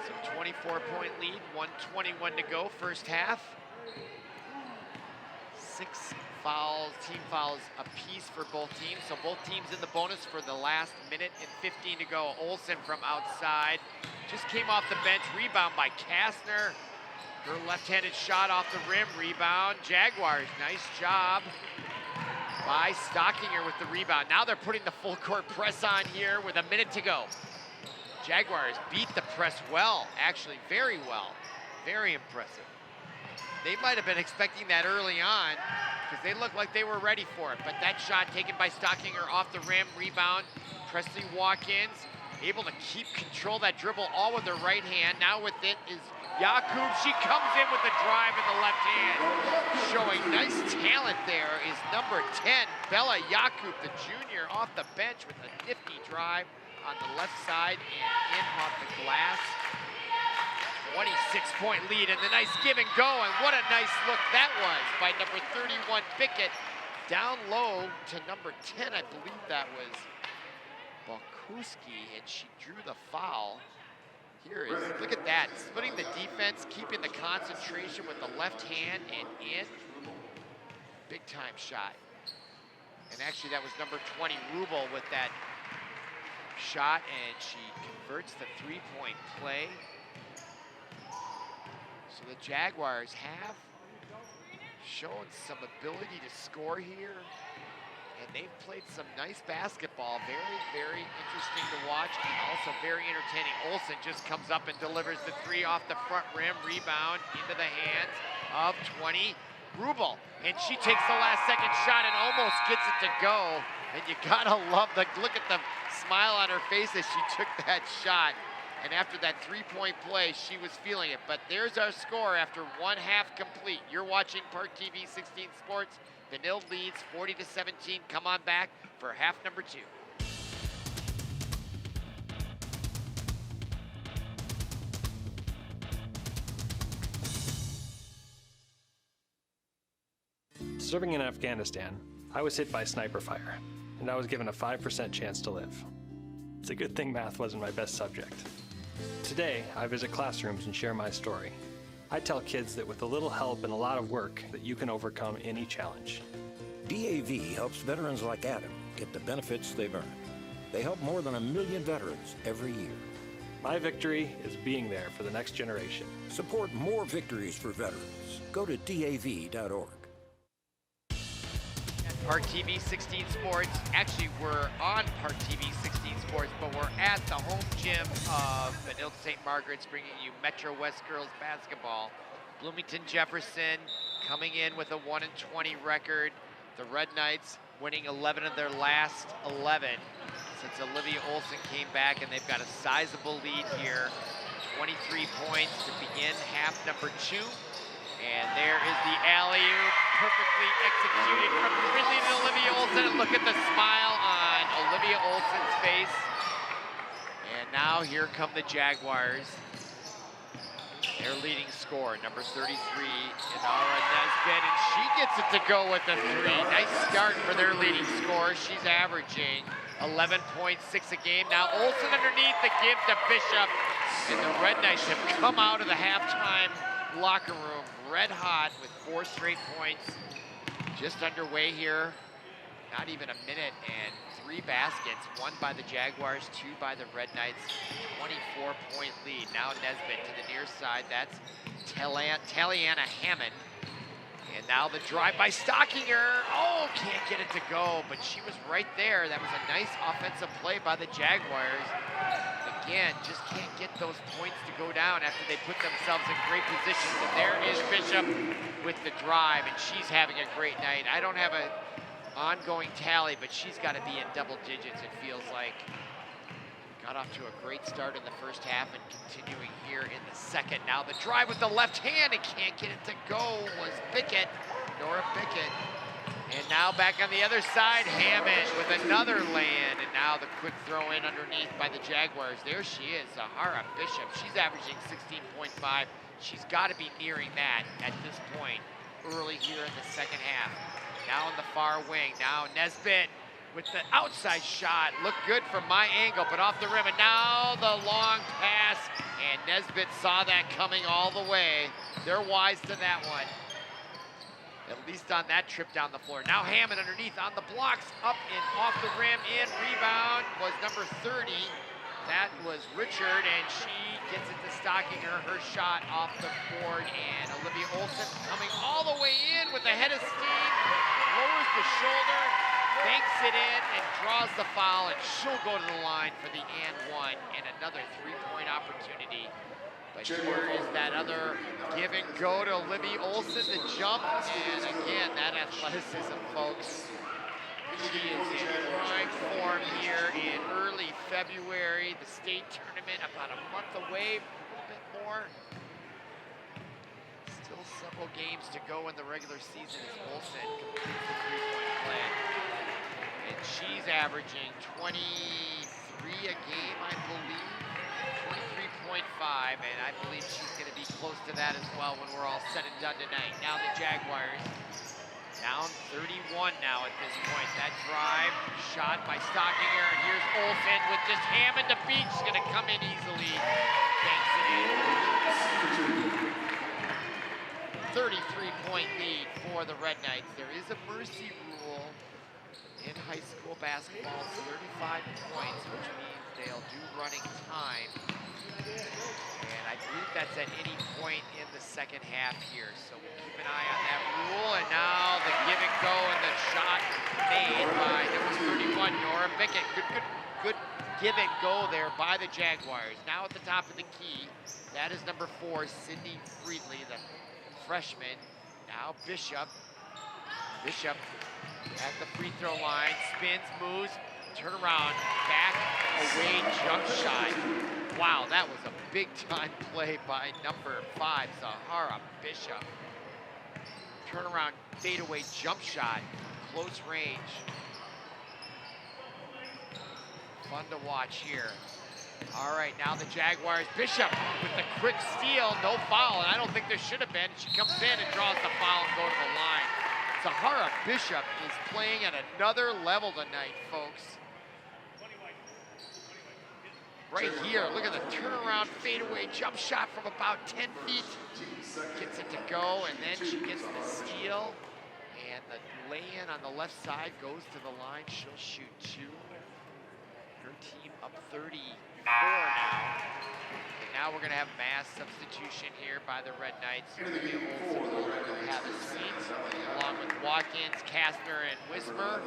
So 24-point lead, 1:21 to go, first half. 6 fouls, team fouls apiece for both teams. So both teams in the bonus for the last minute and 15 to go. Olsen from outside, just came off the bench, rebound by Kastner. Her left-handed shot off the rim, rebound. Jaguars, nice job by Stockinger with the rebound. Now they're putting the full court press on here with a minute to go. Jaguars beat the press well, actually very well. Very impressive. They might have been expecting that early on because they looked like they were ready for it. But that shot taken by Stockinger off the rim, rebound. Presley walk-ins, able to keep control that dribble all with her right hand. Now with it is Yakub. She comes in with the drive in the left hand. Showing nice talent there is number 10, Bella Yakub, the junior, off the bench with a nifty drive on the left side and in off the glass. 26-point lead and the nice give and go, and what a nice look that was by number 31 Pickett. Down low to number 10, I believe that was Buck Kuski, and she drew the foul. Here is, look at that, splitting the defense, keeping the concentration with the left hand and in. Big time shot. And actually that was number 20, Rubel, with that shot, and she converts the three-point play. So the Jaguars have shown some ability to score here, and they've played some nice basketball. Very, very interesting to watch, and also very entertaining. Olsen just comes up and delivers the three off the front rim, rebound into the hands of 20, Rubel, and she takes the last second shot and almost gets it to go. And you gotta love the look at the smile on her face as she took that shot. And after that three-point play, she was feeling it. But there's our score after one half complete. You're watching ParkTV 16 Sports. Benilde leads 40-17. Come on back for half number 2. Serving in Afghanistan, I was hit by sniper fire, and I was given a 5% chance to live. It's a good thing math wasn't my best subject. Today, I visit classrooms and share my story. I tell kids that with a little help and a lot of work, that you can overcome any challenge. DAV helps veterans like Adam get the benefits they've earned. They help more than 1 million veterans every year. My victory is being there for the next generation. Support more victories for veterans. Go to DAV.org. ParkTV 16 Sports. Actually, we're on ParkTV 16 Sports, but we're at the home gym of Benilde-St. Margaret's, bringing you Metro West girls basketball. Bloomington Jefferson coming in with a 1-20 record. The Red Knights winning 11 of their last 11 since Olivia Olsen came back, and they've got a sizable lead here. 23 points to begin half number 2. And there is the alley-oop, perfectly executed from brilliant Olivia Olsen. And look at the smile on Olivia Olsen's face. And now here come the Jaguars. Their leading scorer, number 33, Inara Nesbitt, and she gets it to go with the three. Nice start for their leading scorer. She's averaging 11.6 a game. Now Olsen underneath, the give to Bishop. And the Red Knights have come out of the halftime locker room red hot with 4 straight points. Just underway here, not even a minute, and 3 baskets, 1 by the Jaguars, 2 by the Red Knights. 24-point lead. Now Nesbitt to the near side. That's Taliana Hammond. And now the drive by Stockinger. Oh, can't get it to go, but she was right there. That was a nice offensive play by the Jaguars. Again, just can't get those points to go down after they put themselves in great positions. And there is Bishop with the drive, and she's having a great night. I don't have an ongoing tally, but she's got to be in double digits, it feels like. Got off to a great start in the first half and continuing here in the second. Now the drive with the left hand, and can't get it to go, was Bickett, Nora Bickett. And now back on the other side, Hammond with another land, and now the quick throw in underneath by the Jaguars. There she is, Zahara Bishop. She's averaging 16.5. She's got to be nearing that at this point, early here in the second half. Now on the far wing, now Nesbitt with the outside shot. Looked good from my angle, but off the rim, and now the long pass, and Nesbitt saw that coming all the way. They're wise to that one. At least on that trip down the floor. Now Hammond underneath on the blocks, up and off the rim, in, rebound was number 30. That was Richard, and she gets it to Stockinger, her shot off the board, and Olivia Olsen coming all the way in with a head of steam, lowers the shoulder, banks it in, and draws the foul, and she'll go to the line for the and 1, and another 3-point opportunity. But here is that other give and go to Olivia Olsen, the jump, and again, that athleticism, folks. She is in prime form here in early February. The state tournament about a month away, a little bit more. Still several games to go in the regular season as Olsen completes the 3-point play. And she's averaging 23 a game, I believe. 23.5, and I believe she's going to be close to that as well when we're all said and done tonight. Now the Jaguars Down 31 now at this point. That drive, shot by Stockinger, and here's Olsen with just Hammond to beat. She's gonna come in easily. Banks it in. 33-point lead for the Red Knights. There is a mercy rule in high school basketball. It's 35 points, which means they'll do running time. And I believe that's at any point in the second half here. So we'll keep an eye on that rule. And now the give and go and the shot made by number 31, Nora Bickett. Good give and go there by the Jaguars. Now at the top of the key, that is number 4, Sydney Friedley, the freshman. Now Bishop at the free throw line, spins, moves, turn around, back, away, jump shot. Wow, that was a big time play by number 5, Zahara Bishop. Turnaround, fadeaway jump shot, close range. Fun to watch here. All right, now the Jaguars, Bishop with the quick steal, no foul, and I don't think there should have been. She comes in and draws the foul and go to the line. Zahara Bishop is playing at another level tonight, folks. Right here, look at the turnaround fadeaway jump shot from about 10 feet. Gets it to go, and then she gets the steal. And the lay-in on the left side goes to the line. She'll shoot 2. Her team up 34 now. And now we're gonna have mass substitution here by the Red Knights. Olsen will have a seat, along with Watkins, Kastner, and Wismer.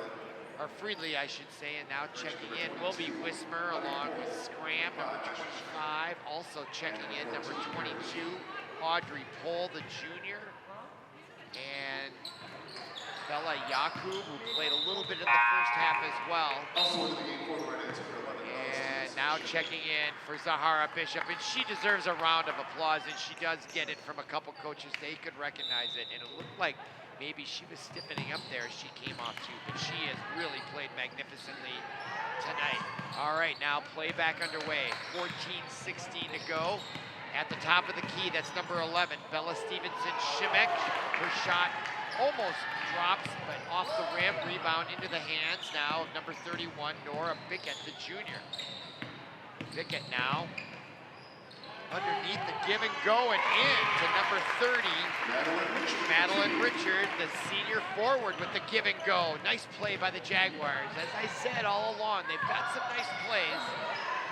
Or Friedley, I should say, and now checking in will be Wismer along with Scram, number 25. Also checking in, number 22, Audrey Pohl, the junior. And Bella Yakub, who played a little bit in the first half as well. And now checking in for Zahara Bishop, and she deserves a round of applause, and she does get it from a couple coaches. They could recognize it, and it looked like maybe she was stiffening up there as she came off too, but she has really played magnificently tonight. All right, now play back underway. 14-16 to go. At the top of the key, that's number 11, Bella Stevenson-Shimek. Her shot almost drops, but off the rim, rebound into the hands now of number 31, Nora Bickett, the junior. Bickett now underneath the give and go and in to number 30, Madeline Richard, the senior forward with the give and go. Nice play by the Jaguars. As I said all along, they've got some nice plays,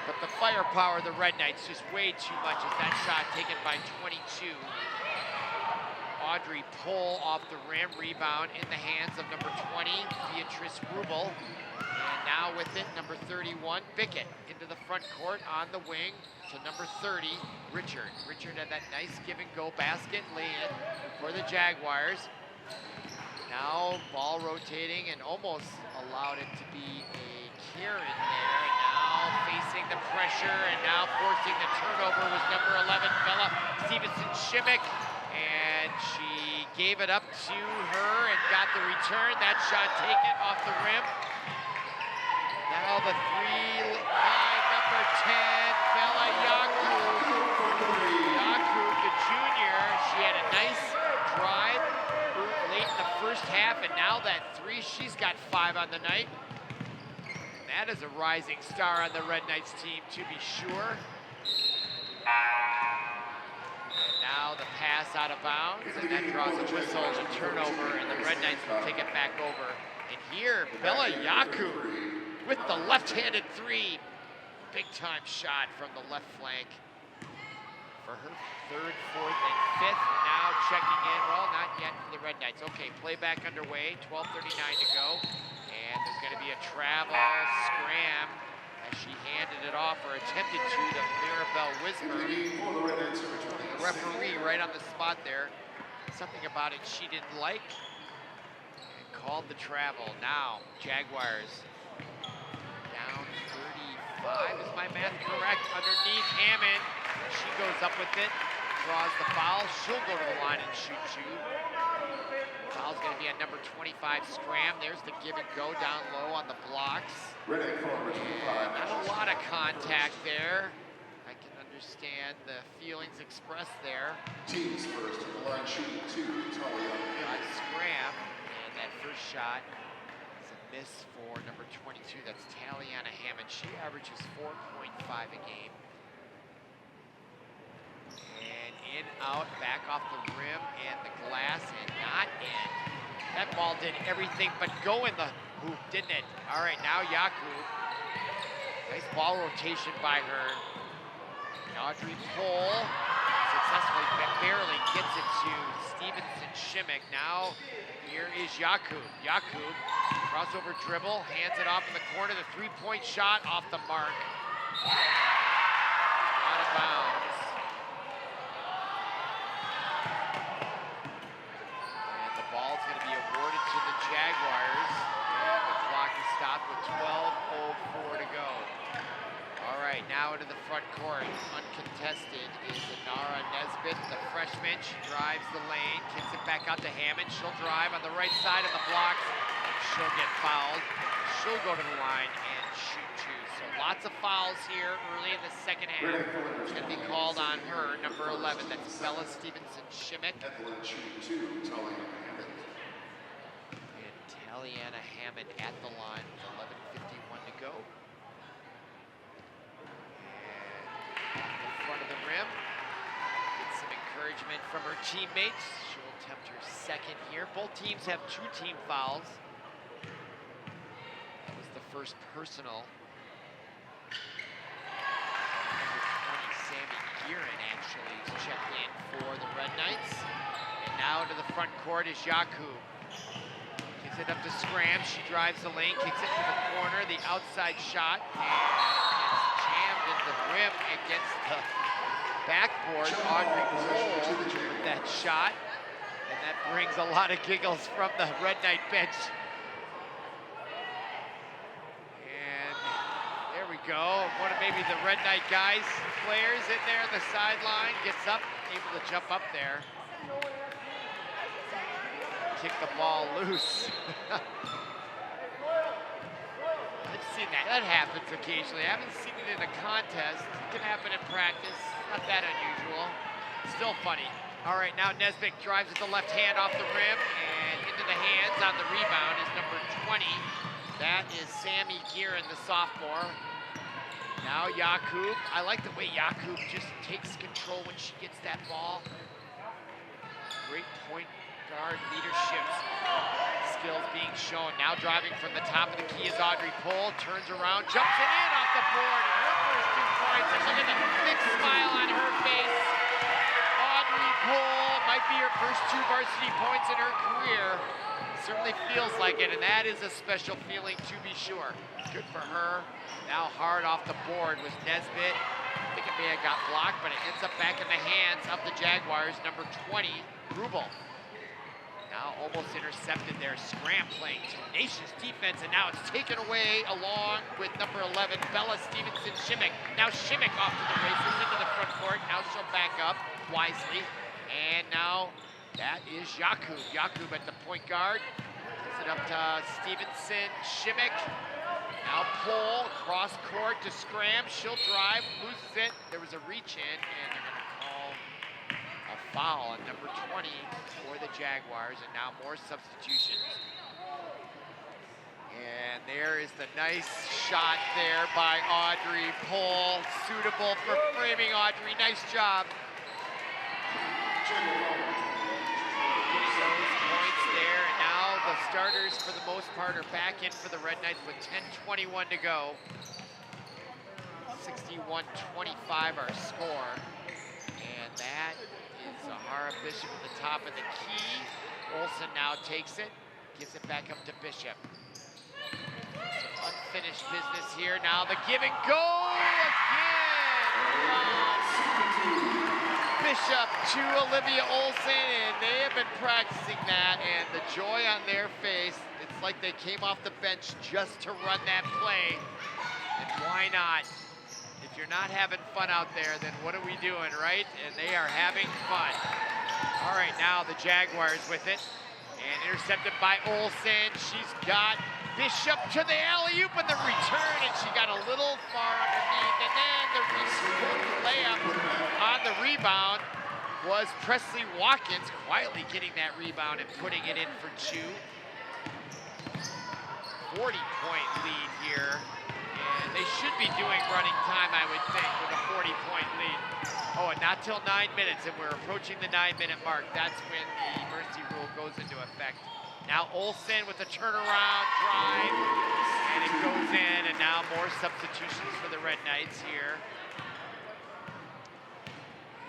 but the firepower of the Red Knights just way too much as that shot taken by 22. Audrey Pohl off the rim, rebound in the hands of number 20, Beatrice Rubel. And now with it, number 31, Bickett into the front court on the wing to number 30, Richard. Richard had that nice give and go basket lay-in for the Jaguars. Now ball rotating and almost allowed it to be a Kieran there. And now facing the pressure and now forcing the turnover was number 11, Bella Stevenson-Shimek. And she gave it up to her and got the return. That shot taken off the rim. Now the 3-line number 10, Bella Yakub. Yakub, the junior, she had a nice drive late in the first half, and now that 3, she's got 5 on the night. And that is a rising star on the Red Knights team, to be sure. And now the pass out of bounds, and that draws a whistle, a turnover, and the Red Knights will take it back over. And here, Bella Yakub with the left-handed 3. Big time shot from the left flank for her 3rd, 4th, and 5th. Now checking in, well, not yet for the Red Knights. Okay, playback underway, 12:39 to go. And there's gonna be a travel scram as she handed it off, or attempted to Mirabelle Wismer. The referee right on the spot there. Something about it she didn't like and called the travel. Now, Jaguars down 35, is my math correct? Underneath Hammond, she goes up with it, draws the foul. She'll go to the line and shoot 2. Foul's gonna be on number 25, Scram. There's the give and go down low on the blocks. And not a lot of contact there. I can understand the feelings expressed there. Teams first to the line shooting 2, Talia. Scram. And that first shot. It's a miss for number 22. That's Taliana Hammond. She averages 4.5 a game. And in, out, back off the rim and the glass, and not in. That ball did everything but go in the hoop, didn't it? All right, now Jakub. Nice ball rotation by her. Audrey Pohl successfully, barely gets it to Stevenson Shimmick. Now here is Jakub. Jakub, crossover dribble, hands it off in the corner. The three-point shot off the mark. Out of bounds. And the ball's going to be awarded to the Jaguars. And the clock is stopped with 12:04 to go. All right, now into the front court, uncontested is Inara Nesbitt, the freshman. She drives the lane, kicks it back out to Hammond. She'll drive on the right side of the blocks. She'll get fouled. She'll go to the line and shoot two. So lots of fouls here early in the second half. It's going to be called on her, number 11. That's Bella Stevenson Shimmick. Evelyn shooting two, Taliana Hammond. And Taliana Hammond at the line with 11:51 to go. Front of the rim. Get some encouragement from her teammates. She'll attempt her second here. Both teams have two team fouls. That was the first personal. Number 20, Sammy Gearin, actually is checked in for the Red Knights. And now into the front court is Jakub. Gives it up to Scram. She drives the lane, kicks it to the corner. The outside shot. And jammed in the rim against the backboard. Audrey Pohl with that shot. And that brings a lot of giggles from the Red Knight bench. And there we go. One of maybe the Red Knight guys, players in there on the sideline, gets up, able to jump up there. Kick the ball loose. I've seen that. That happens occasionally. I haven't seen it in a contest. It can happen in practice. Not that unusual. Still funny. All right, now Nesbitt drives with the left hand off the rim and into the hands on the rebound is number 20. That is Sammy Gearin, the sophomore. Now Jakub. I like the way Jakub just takes control when she gets that ball. Great point guard leadership skills being shown. Now driving from the top of the key is Audrey Pohl. Turns around, jumps it in off the board, and her first 2 points. And look at the big smile on her face. Audrey Pohl might be her first 2 varsity points in her career. Certainly feels like it, and that is a special feeling to be sure. Good for her. Now hard off the board was Nesbitt. I think it may have got blocked, but it ends up back in the hands of the Jaguars, number 20, Rubel. Now almost intercepted there. Scram playing tenacious defense, and now it's taken away along with number 11, Bella Stevenson Shimmick. Now Shimmick off to the races into the front court. Now she'll back up wisely. And now that is Jakub. Jakub at the point guard. Gives it up to Stevenson Shimmick. Now Pohl, cross court to Scram. She'll drive, loses it. There was a reach in, and they're going to call a foul on number 20 for the Jaguars, and now more substitutions. And there is the nice shot there by Audrey Pohl. Suitable for framing, Audrey. Nice job. Those points there, and now the starters, for the most part, are back in for the Red Knights with 10:21 to go. 61-25 our score. And that is Zahara Bishop at the top of the key. Olsen now takes it, gives it back up to Bishop. Some unfinished business here. Now the give and go again. Bishop to Olivia Olsen, and they have been practicing that, and the joy on their face, it's like they came off the bench just to run that play. And why not? If you're not having fun out there, then what are we doing, right? And they are having fun. All right, now the Jaguars with it, and intercepted by Olsen. She's got Bishop to the alley-oop and the return, and she got a little far underneath, and then the layup on the rebound was Presley Watkins, quietly getting that rebound and putting it in for 2. 40-point lead here. And they should be doing running time, I would think, with a 40-point lead. Oh, and not till 9 minutes, and we're approaching the 9-minute mark. That's when the mercy rule goes into effect. Now Olsen with a turnaround drive, and it goes in, and now more substitutions for the Red Knights here.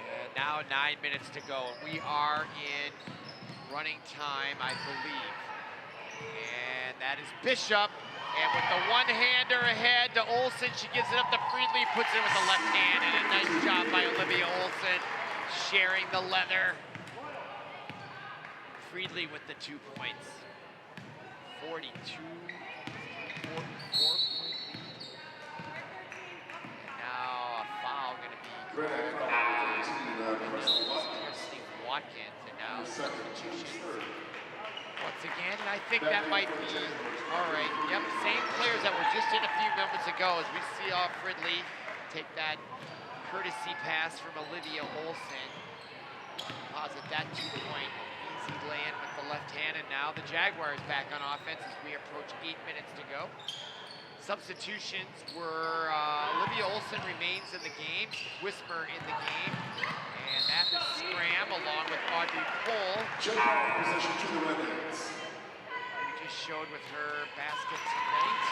And now 9 minutes to go. We are in running time, I believe. And that is Bishop. And with the one-hander ahead to Olsen, she gives it up to Friedli, puts it with the left hand, and a nice job by Olivia Olsen, sharing the leather. Friedli with the 2 points. 42, 4-point lead. And now a foul going to be Christy Watkins, and now substitutions once again, and I think that might be, all right, yep, same players that were just in a few moments ago as we see Friedli take that courtesy pass from Olivia Olsen. Posit that 2-point easy lay-in with the left hand, and now the Jaguars back on offense as we approach 8 minutes to go. Substitutions were Olivia Olsen remains in the game, Wismer in the game, and that is Scram along with Audrey Cole. Possession to the Red Knights. We just showed with her basket tonight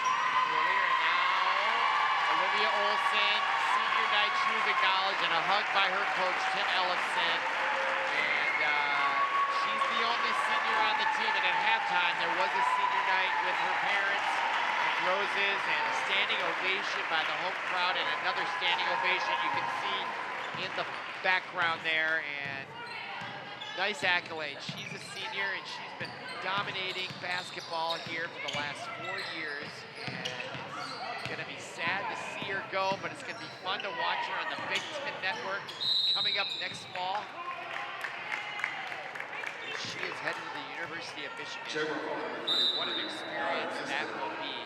earlier, and now Olivia Olsen, senior night, she was acknowledged, and a hug by her coach, Tim Ellison. And she's the only senior on the team, and at halftime there was a senior night with her parents and roses, and a standing ovation by the home crowd, and another standing ovation you can see in the background there, and nice accolade. She's a senior, and she's been dominating basketball here for the last 4 years, and it's going to be sad to see her go, but it's going to be fun to watch her on the Big Ten Network coming up next fall. She is headed to the University of Michigan. What an experience that will be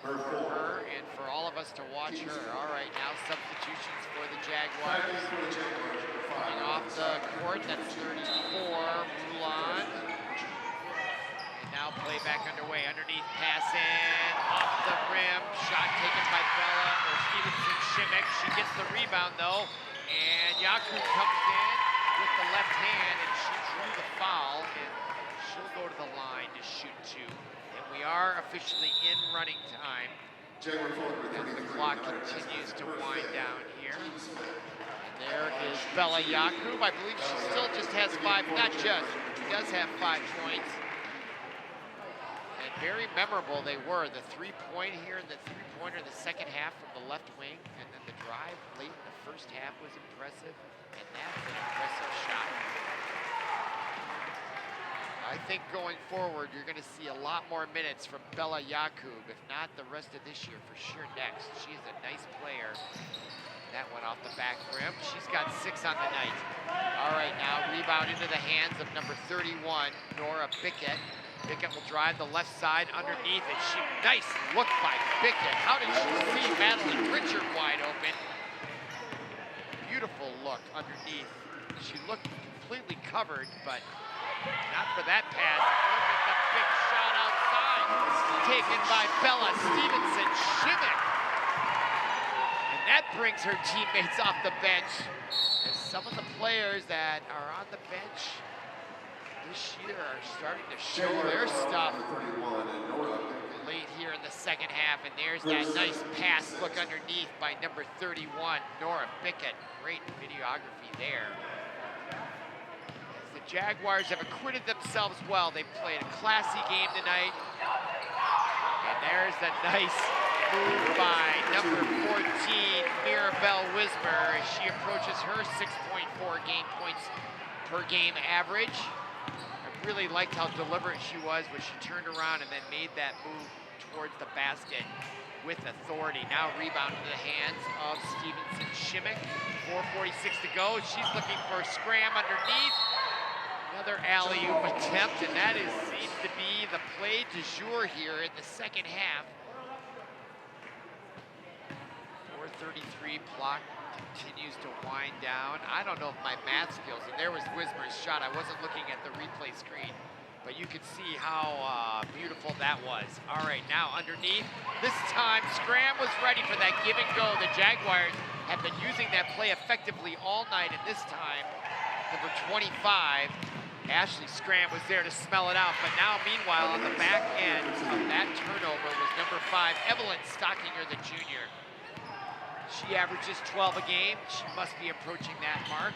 for her and for all of us to watch her. All right, now substitutions for the Jaguars. Coming off the court, that's 34, Rulon. And now play back underway. Underneath pass in, off the rim, shot taken by Bella, or Stevenson Shimmick. She gets the rebound though, and Yaku comes in with the left hand, and she drew the foul, and she'll go to the line to shoot 2. And we are officially in running time as the clock continues to wind down here. And there is Bella Yakub. I believe she still just has 5, not just, she does have 5 points. And very memorable they were. The 3-point here, and the 3-pointer in the second half from the left wing, and then the drive late in the first half was impressive. And that's an impressive shot. I think going forward, you're going to see a lot more minutes from Bella Yakub, if not the rest of this year, for sure next. She's a nice player. That went off the back rim. She's got 6 on the night. All right, now rebound into the hands of number 31, Nora Bickett. Bickett will drive the left side underneath, and nice look by Bickett. How did she see Madeline Richard wide open? Beautiful look underneath. She looked completely covered, but not for that pass. Look at the big shot outside, taken by Bella Stevenson Shimmick. And that brings her teammates off the bench. As some of the players that are on the bench this year are starting to show their stuff late here in the second half. And there's that nice pass look underneath by number 31, Nora Bickett. Great videography there. The Jaguars have acquitted themselves well. They played a classy game tonight. And there's the nice move by number 14, Mirabelle Wismer, as she approaches her 6.4 points per game average. I really liked how deliberate she was when she turned around and then made that move towards the basket with authority. Now rebound into the hands of Stevenson Shimmick. 4:46 to go. She's looking for a scram underneath. Another alley-oop attempt, and that seems to be the play du jour here in the second half. 4:33, clock continues to wind down. I don't know if my math skills, and there was Wismer's shot. I wasn't looking at the replay screen. But you can see how beautiful that was. All right, now underneath. This time, Scram was ready for that give and go. The Jaguars have been using that play effectively all night, and this time, number 25, Ashley Scram was there to smell it out. But now, meanwhile, on the back end of that turnover was number 5, Evelyn Stockinger, the junior. She averages 12 a game. She must be approaching that mark.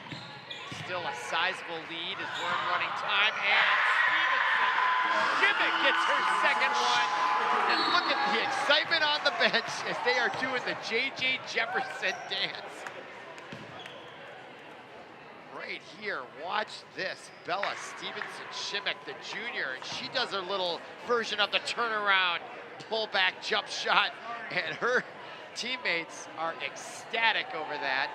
Still a sizable lead as we're in running time. And Stevenson gets her second one. And look at the excitement on the bench as they are doing the J.J. Jefferson dance. Right here, watch this. Bella Stevenson-Shimmick, the junior, and she does her little version of the turnaround, pull-back jump shot, and her teammates are ecstatic over that.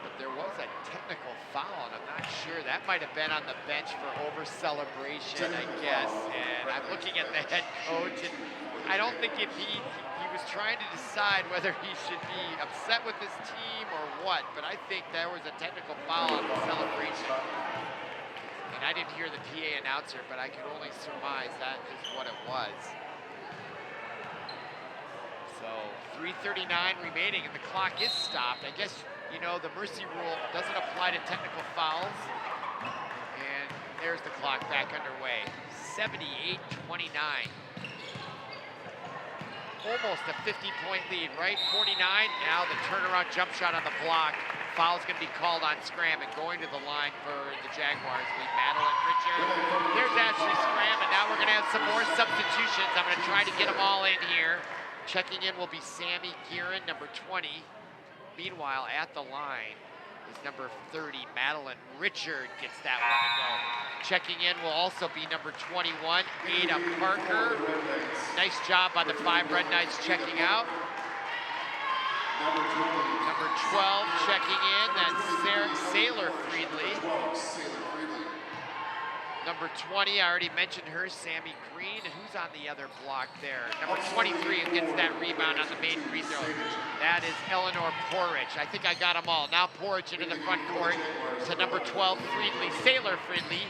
But there was a technical foul, and I'm not sure. That might have been on the bench for over-celebration, I guess. And I'm looking at the head coach, and I don't think if he was trying to decide whether he should be upset with his team or what, but I think there was a technical foul on the celebration. And I didn't hear the PA announcer, but I can only surmise that is what it was. So 3:39 remaining and the clock is stopped. I guess, you know, the mercy rule doesn't apply to technical fouls. And there's the clock back underway. 78-29. Almost a 50-point lead, right? 49, now the turnaround jump shot on the block. Foul's gonna be called on Scram, and going to the line for the Jaguars will be Madeline Richard. There's Ashley Scram, and now we're gonna have some more substitutions. I'm gonna try to get them all in here. Checking in will be Sammy Gearin, number 20. Meanwhile, at the line is number 30, Madeline Richard gets that one to go. Checking in will also be number 21, Ada Parker. Nice job by the 5 Red Knights checking out. Number 12 checking in, that's Sailor Friedley. Number 20, I already mentioned her, Sammy Green. And who's on the other block there? Number 23 who gets that rebound on the main free throw. That is Eleanor Porridge. I think I got them all. Now Porridge into the front court to number 12, Friedley, Sailor Friedley.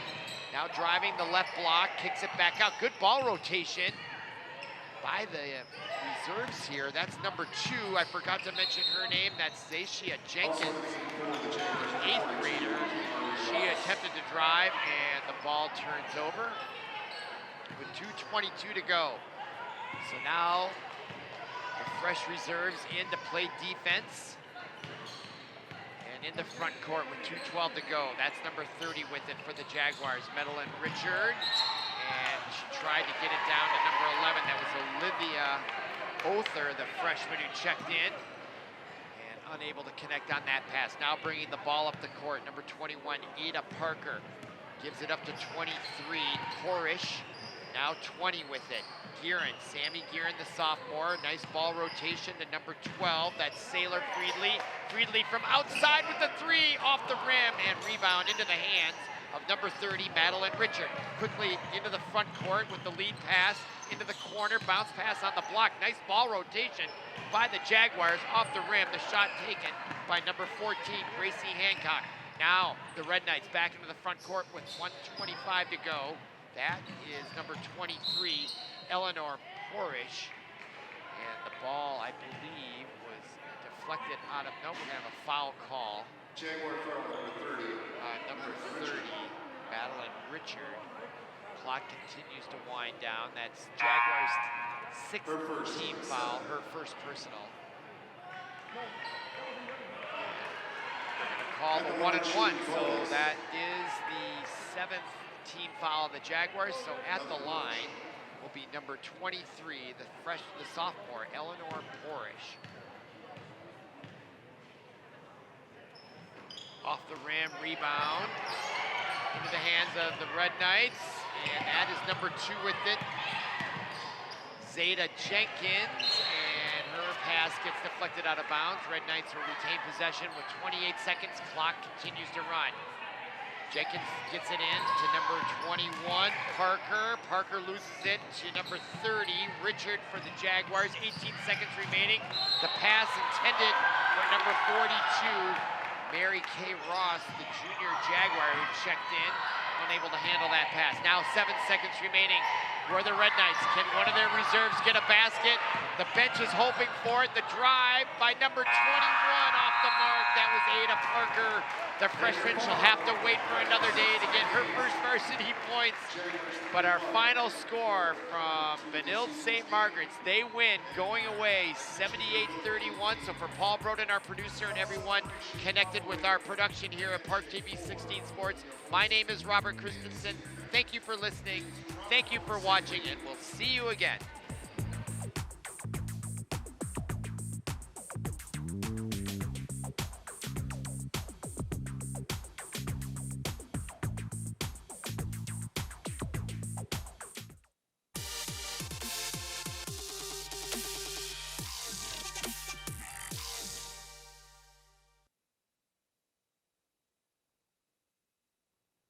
Now driving the left block, kicks it back out. Good ball rotation by the reserves here. That's number 2. I forgot to mention her name. That's Zacia Jenkins, 8th grader. She attempted to drive, and the ball turns over with 2:22 to go. So now the fresh reserves in to play defense. And in the front court with 2:12 to go. That's number 30 with it for the Jaguars, Madeline Richard. And she tried to get it down to number 11. That was Olivia Other, the freshman who checked in. And unable to connect on that pass. Now bringing the ball up the court, number 21, Ada Parker. Gives it up to 23, Porish. Now 20 with it. Gearin, Sammy Gearin, the sophomore. Nice ball rotation to number 12. That's Sailor Friedley. Friedley from outside with the 3 off the rim and rebound into the hands of number 30, Madeline Richard. Quickly into the front court with the lead pass into the corner. Bounce pass on the block. Nice ball rotation by the Jaguars off the rim. The shot taken by number 14, Gracie Hancock. Now the Red Knights back into the front court with 1:25 to go. That is number 23, Eleanor Porish. And the ball, I believe, was deflected out of, no, we're gonna have a foul call. Jaguar foul number 30. Number 30, Madeline Richard. Clock continues to wind down. That's Jaguars' 6th team foul, her first personal. We're gonna call the 1-and-1, so that is the 7th team foul of the Jaguars. So at the line will be number 23, the sophomore, Eleanor Porish. Off the rim, rebound into the hands of the Red Knights, and that is number 2 with it, Zeta Jenkins, and her pass gets deflected out of bounds. Red Knights will retain possession with 28 seconds. Clock continues to run. Jenkins gets it in to number 21, Parker. Parker loses it to number 30, Richard for the Jaguars. 18 seconds remaining. The pass intended for number 42, Mary Kay Ross, the junior Jaguar who checked in, unable to handle that pass. Now 7 seconds remaining for the Red Knights. Can one of their reserves get a basket? The bench is hoping for it. The drive by number 21 off the mark. That was Ada Parker. The freshman shall have to wait for another day to get her first varsity points. But our final score from Benilde-St. Margaret's, they win going away 78-31. So for Paul Broden, our producer, and everyone connected with our production here at ParkTV 16 Sports, my name is Robert Christensen. Thank you for listening. Thank you for watching, and we'll see you again.